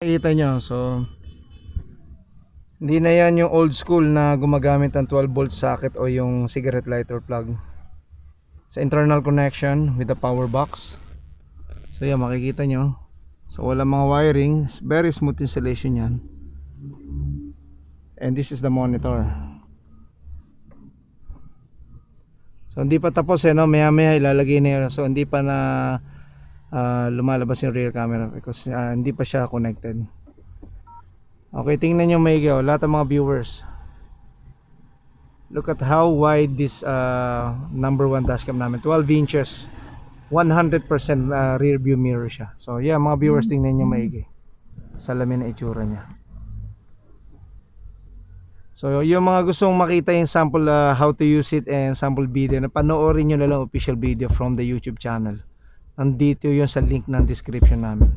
Nakikita nyo, so hindi na yan yung old school na gumagamit ng 12 volt socket o yung cigarette lighter plug. Sa internal connection with the power box. So yan, makikita nyo. So wala mga wiring, very smooth installation yan. And this is the monitor. So hindi pa tapos no, maya maya ilalagay na yun. So hindi pa na lumalabas yung rear camera because hindi pa siya connected. Okay, tingnan nyo maigi, lahat ng mga viewers. Look at how wide this number 1 dashcam namin, 12 inches, 100% rear view mirror siya. So yeah mga viewers, tingnan nyo maigi, salamin na itsura nya. So yung mga gustong makita yung sample how to use it and sample video, na panoorin nyo na lang official video from the YouTube channel. Nandito yun sa link ng description namin.